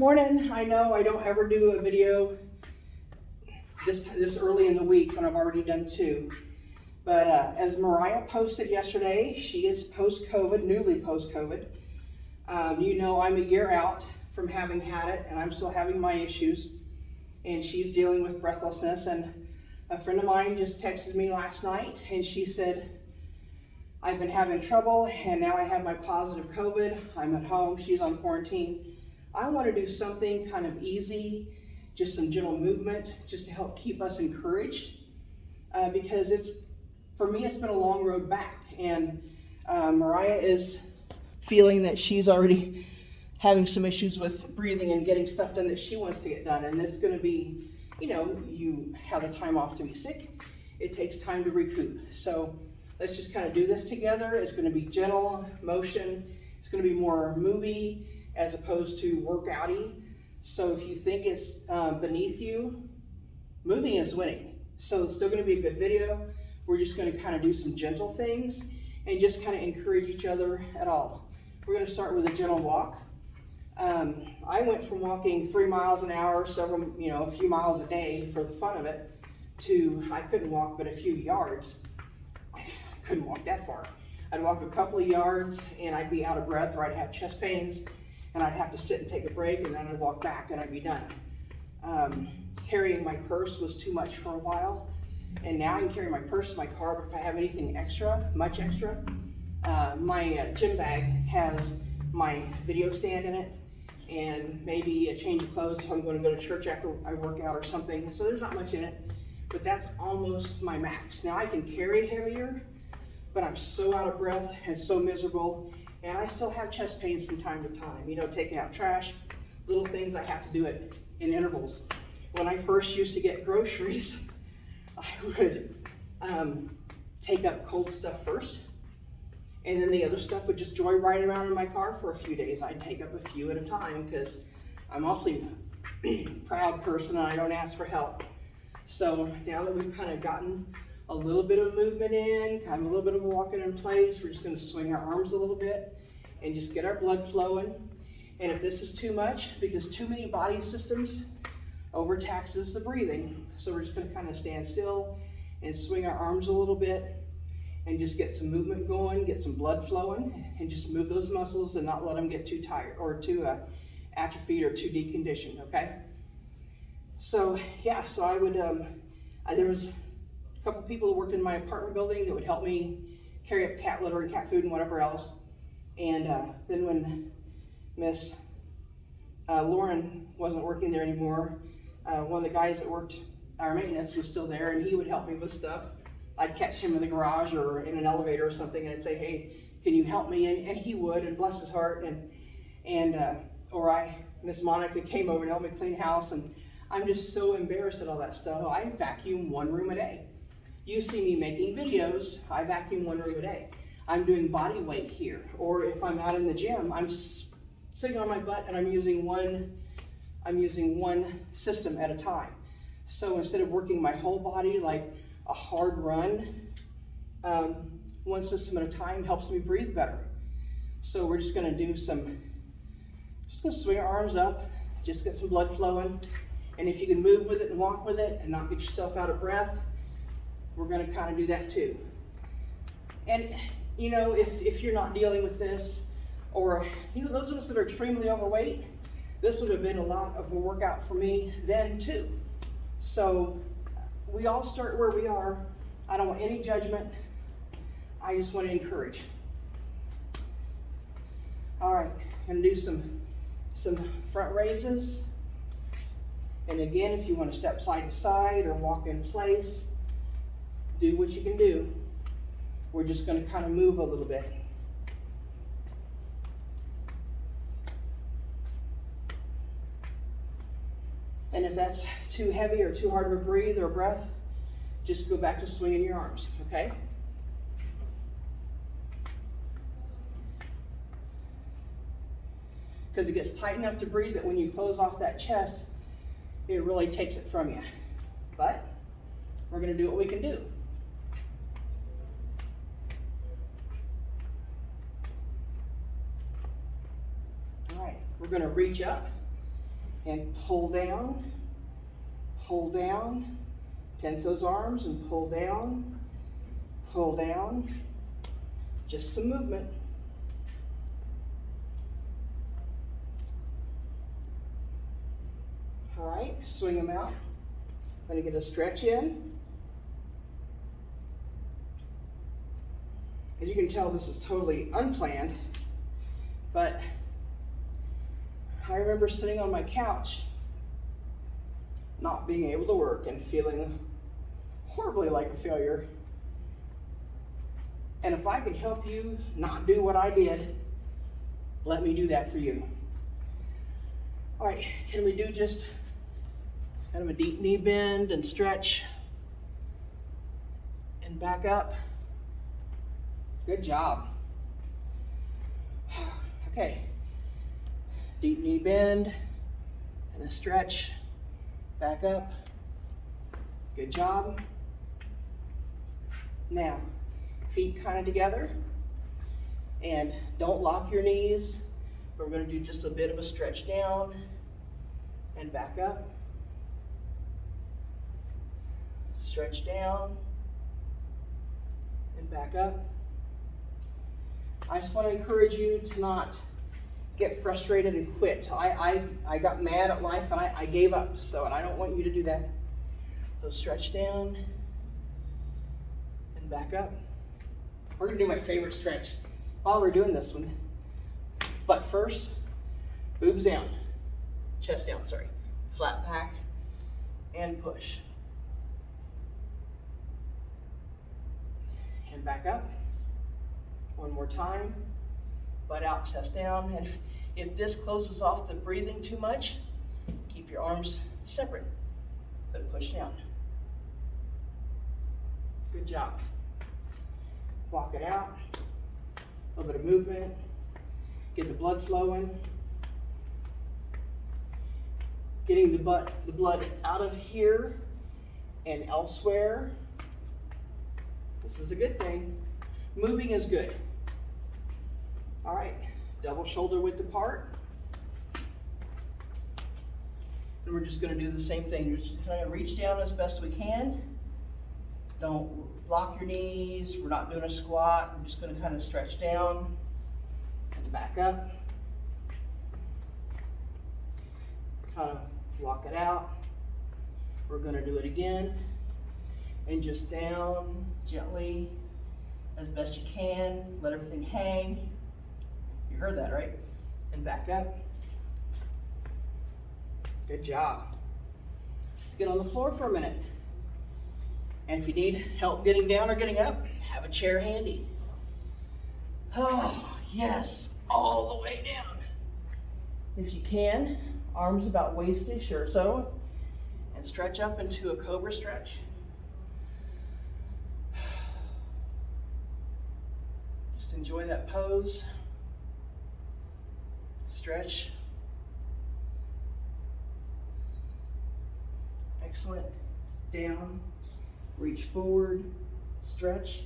Morning. I know I don't ever do a video this early in the week when I've already done two. But as Mariah posted yesterday, she is post-COVID, newly post-COVID. You know I'm a year out from having had it, and I'm still having my issues. And she's dealing with breathlessness. And a friend of mine just texted me last night, and she said, I've been having trouble, and now I have my positive COVID. I'm at home. She's on quarantine. I want to do something kind of easy, just some gentle movement, just to help keep us encouraged. Because for me, it's been a long road back. And Mariah is feeling that she's already having some issues with breathing and getting stuff done that she wants to get done. And it's going to be, you have the time off to be sick. It takes time to recoup. So let's just kind of do this together. It's going to be gentle motion. It's going to be more movie as opposed to workouty. So if you think it's beneath you, moving is winning. So it's still going to be a good video. We're just going to kind of do some gentle things and just kind of encourage each other at all. We're going to start with a gentle walk. I went from walking 3 miles an hour, a few miles a day for the fun of it, to I couldn't walk but a few yards. I couldn't walk that far. I'd walk a couple of yards and I'd be out of breath, or I'd have chest pains and I'd have to sit and take a break, and then I'd walk back and I'd be done. Carrying my purse was too much for a while, and now I can carry my purse in my car, but if I have anything extra, much extra, my gym bag has my video stand in it, and maybe a change of clothes if I'm going to go to church after I work out or something. So there's not much in it, but that's almost my max. Now I can carry heavier, but I'm so out of breath and so miserable, and I still have chest pains from time to time. Taking out trash, little things, I have to do it in intervals. When I first used to get groceries, I would take up cold stuff first, and then the other stuff would just joyride around in my car for a few days. I'd take up a few at a time because I'm awfully proud person and I don't ask for help. So now that we've kind of gotten a little bit of movement in, kind of a little bit of walking in place, we're just going to swing our arms a little bit and just get our blood flowing. And if this is too much, because too many body systems overtaxes the breathing, so we're just going to kind of stand still and swing our arms a little bit and just get some movement going, get some blood flowing, and just move those muscles and not let them get too tired or too atrophied or too deconditioned, okay? So yeah, so I would, there was a couple people who worked in my apartment building that would help me carry up cat litter and cat food and whatever else. And then when Miss Lauren wasn't working there anymore, one of the guys that worked our maintenance was still there, and he would help me with stuff. I'd catch him in the garage or in an elevator or something, and I'd say, hey, can you help me? And he would, and bless his heart. Or Miss Monica came over to help me clean house, and I'm just so embarrassed at all that stuff. I vacuum 1 room a day. You see me making videos, I vacuum 1 room a day. I'm doing body weight here. Or if I'm out in the gym, I'm sitting on my butt and I'm using one system at a time. So instead of working my whole body like a hard run, one system at a time helps me breathe better. So we're just gonna do just gonna swing our arms up, just get some blood flowing. And if you can move with it and walk with it and not get yourself out of breath, we're gonna kind of do that too. And if you're not dealing with this, or those of us that are extremely overweight, this would have been a lot of a workout for me then too. So we all start where we are. I don't want any judgment. I just want to encourage. All right, gonna do some front raises. And again, if you want to step side to side or walk in place, do what you can do. We're just going to kind of move a little bit. And if that's too heavy or too hard to breathe or breath, just go back to swinging your arms, okay? Because it gets tight enough to breathe that when you close off that chest, it really takes it from you. But we're going to do what we can do. All right, we're going to reach up And pull down, tense those arms and pull down, just some movement. All right, swing them out. I'm gonna get a stretch in. As you can tell, this is totally unplanned, but I remember sitting on my couch, not being able to work and feeling horribly like a failure. And if I can help you not do what I did, let me do that for you. All right, can we do just kind of a deep knee bend and stretch and back up? Good job. Okay, deep knee bend and a stretch, back up. Good job. Now, feet kind of together, and don't lock your knees, but we're going to do just a bit of a stretch down and back up. Stretch down and back up. I just want to encourage you to not get frustrated and quit. I got mad at life and I gave up, and I don't want you to do that. So stretch down and back up. We're going to do my favorite stretch while we're doing this one. But first, boobs down, chest down, sorry. Flat back and push. And back up. One more time. Butt out, chest down. And if this closes off the breathing too much, keep your arms separate, but push down. Good job. Walk it out. A little bit of movement. Get the blood flowing. Getting the blood out of here and elsewhere. This is a good thing. Moving is good. All right, double shoulder width apart. And we're just gonna do the same thing. You're just trying to reach down as best we can. Don't block your knees. We're not doing a squat. We're just gonna kind of stretch down and back up. Kind of walk it out. We're gonna do it again. And just down gently as best you can. Let everything hang. You heard that, right? And back up. Good job. Let's get on the floor for a minute. And if you need help getting down or getting up, have a chair handy. Oh, yes, all the way down. If you can, arms about waist-ish or so, and stretch up into a cobra stretch. Just enjoy that pose. Stretch. Excellent. Down. Reach forward. Stretch.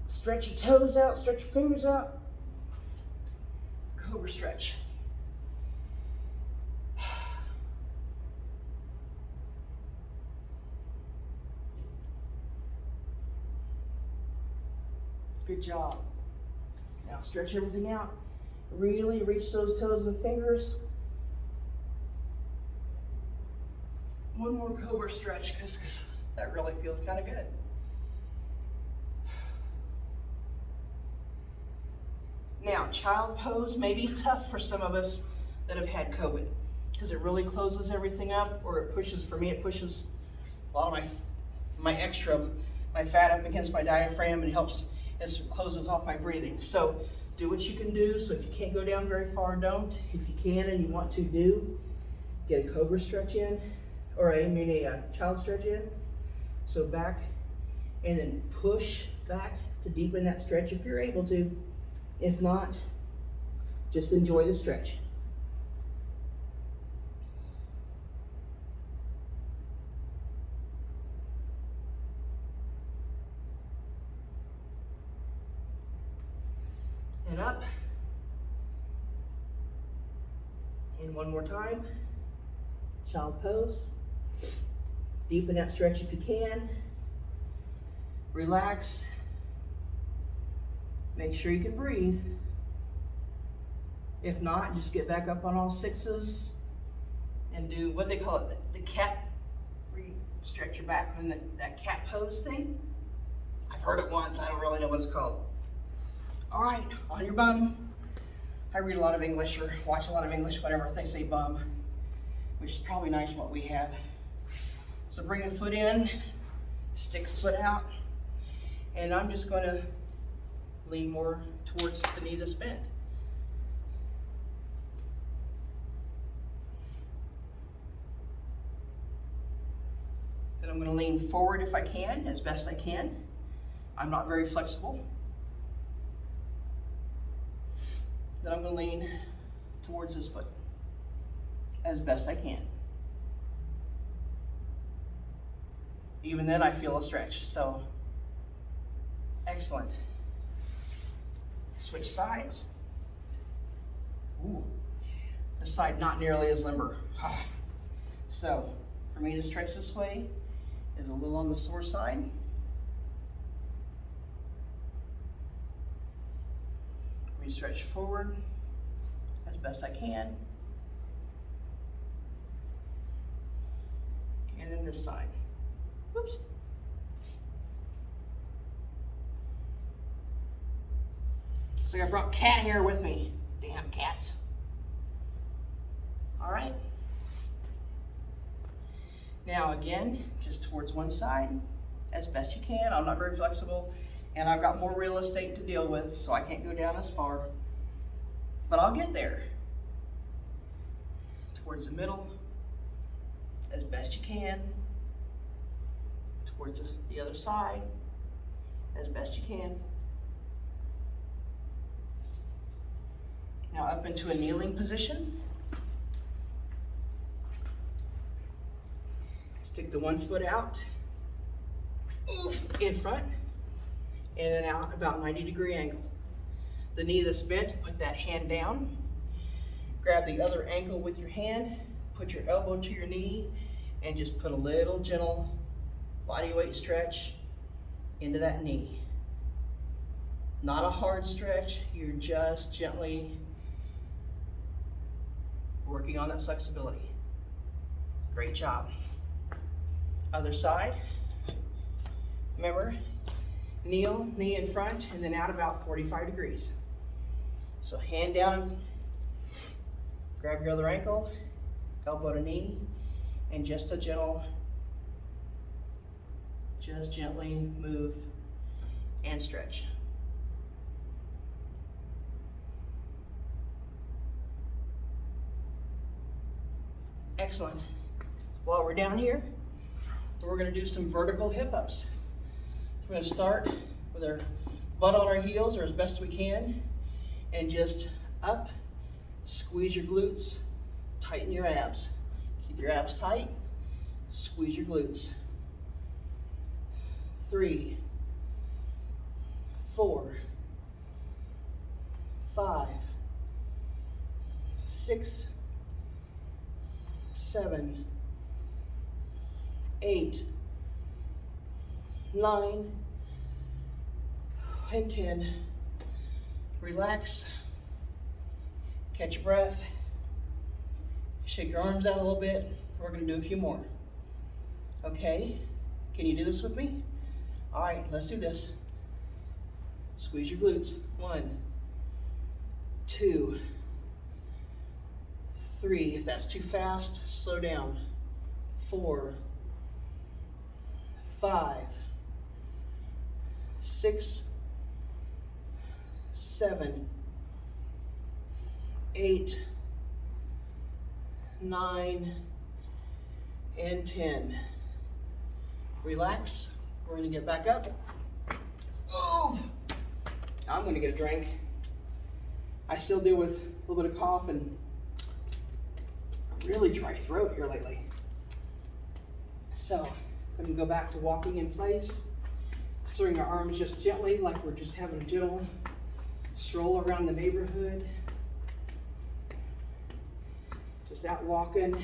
Stretch your toes out. Stretch your fingers out. Cobra stretch. Good job. Now stretch everything out. Really reach those toes and fingers. One more cobra stretch because that really feels kind of good. Now, child pose may be tough for some of us that have had COVID because it really closes everything up, or it pushes, for me, it pushes a lot of my fat up against my diaphragm and helps, it closes off my breathing. So do what you can do. So if you can't go down very far, don't. If you can and you want to, do. Get a cobra stretch in, or a child stretch in. So back and then push back to deepen that stretch if you're able to. If not, just enjoy the stretch. And up. And one more time, child pose. Deepen that stretch if you can. Relax. Make sure you can breathe. If not, just get back up on all sixes and do what they call it, the cat, where you stretch your back in that cat pose thing. I've heard it once, I don't really know what it's called. All right, on your bum. I read a lot of English or watch a lot of English, whatever, they say bum, which is probably nice what we have. So bring a foot in, stick the foot out, and I'm just gonna lean more towards the knee that's bent. And I'm gonna lean forward if I can, as best I can. I'm not very flexible. Then I'm gonna lean towards this foot, as best I can. Even then I feel a stretch, so excellent. Switch sides. Ooh, this side not nearly as limber. So for me to stretch this way is a little on the sore side. Let me stretch forward as best I can. And then this side. Whoops. So I brought cat hair with me. Damn cats. All right. Now again, just towards one side, as best you can. I'm not very flexible, and I've got more real estate to deal with, so I can't go down as far. But I'll get there. Towards the middle, as best you can. Towards the other side, as best you can. Now up into a kneeling position. Stick the one foot out, in front, and then out about 90-degree angle. The knee that's bent, put that hand down. Grab the other ankle with your hand, put your elbow to your knee, and just put a little gentle body weight stretch into that knee. Not a hard stretch, you're just gently working on that flexibility. Great job. Other side. Remember, kneel, knee in front, and then out about 45 degrees. So hand down, grab your other ankle, elbow to knee, and just a gentle, just gently move and stretch. Excellent. While we're down here, we're going to do some vertical hip ups. We're going to start with our butt on our heels, or as best we can, and just up, squeeze your glutes, tighten your abs. Keep your abs tight, squeeze your glutes. 3, 4, 5, 6, 7, 8, 9, and 10. Relax, catch your breath, shake your arms out a little bit. We're gonna do a few more. Okay, can you do this with me? All right, let's do this. Squeeze your glutes. 1, 2, 3. If that's too fast, slow down. 4, 5, 6, 7, 8, 9, and 10. Relax. We're gonna get back up. Oh, I'm gonna get a drink. I still deal with a little bit of cough and a really dry throat here lately. So, I'm gonna go back to walking in place. Swing our arms just gently, like we're just having a gentle stroll around the neighborhood. Just out walking.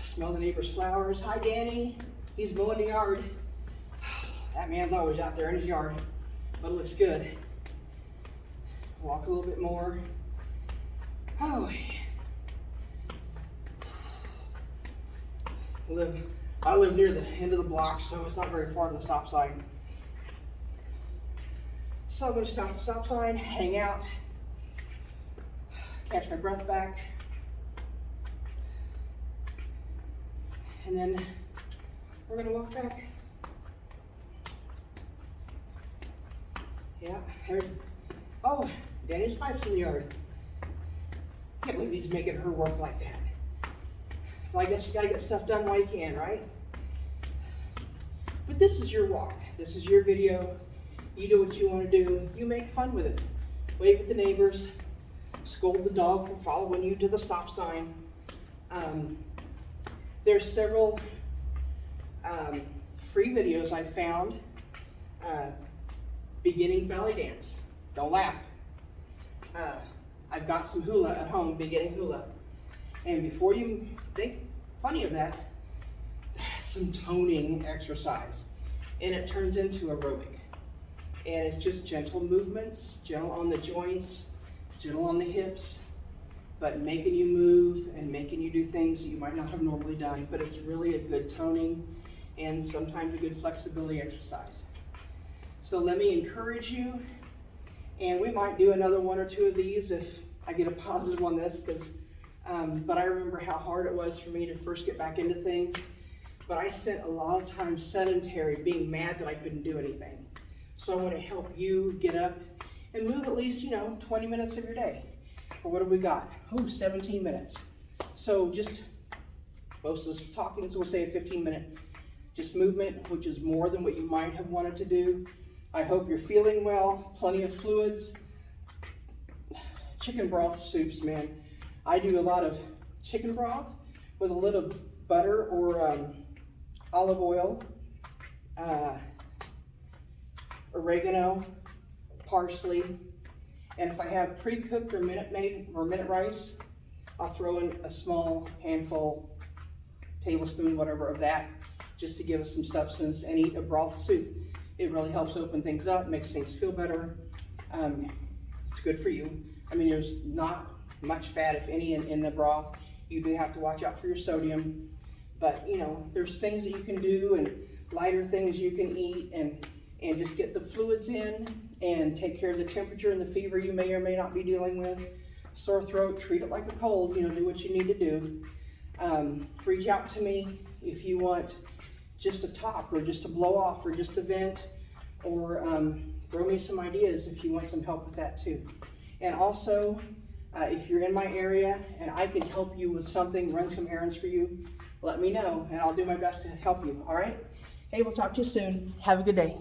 Smell the neighbor's flowers. Hi, Danny. He's mowing the yard. That man's always out there in his yard, but it looks good. Walk a little bit more. Oh. I live near the end of the block, so it's not very far to the stop sign. So I'm going to stop at the stop sign, hang out, catch my breath back, and then we're going to walk back. Yeah. Oh, Danny's wife's in the yard. Can't believe he's making her work like that. Well, I guess you got to get stuff done while you can, right? But this is your walk. This is your video. You do what you want to do. You make fun with it. Wave at the neighbors. Scold the dog for following you to the stop sign. There's several free videos I found. Beginning belly dance. Don't laugh. I've got some hula at home, beginning hula. And before you think funny of that, that's some toning exercise. And it turns into aerobic. And it's just gentle movements, gentle on the joints, gentle on the hips, but making you move and making you do things that you might not have normally done. But it's really a good toning and sometimes a good flexibility exercise. So let me encourage you, and we might do another one or two of these if I get a positive on this, but I remember how hard it was for me to first get back into things. But I spent a lot of time sedentary, being mad that I couldn't do anything. So I want to help you get up and move at least, 20 minutes of your day. Or what have we got? 17 minutes. So just, most of us talking, so we'll say a 15-minute just movement, which is more than what you might have wanted to do. I hope you're feeling well, plenty of fluids. Chicken broth soups, man. I do a lot of chicken broth with a little butter or olive oil, oregano, parsley, and if I have pre-cooked or minute rice, I'll throw in a small handful, tablespoon, whatever of that, just to give us some substance, and eat a broth soup. It really helps open things up, makes things feel better. It's good for you. I mean, there's not much fat, if any, in the broth. You do have to watch out for your sodium, but there's things that you can do and lighter things you can eat and just get the fluids in and take care of the temperature and the fever you may or may not be dealing with. Sore throat, treat it like a cold, do what you need to do. Reach out to me if you want just to talk or just to blow off or just to vent, or throw me some ideas if you want some help with that too. And also, if you're in my area and I can help you with something, run some errands for you, let me know and I'll do my best to help you, all right? Hey, we'll talk to you soon. Have a good day.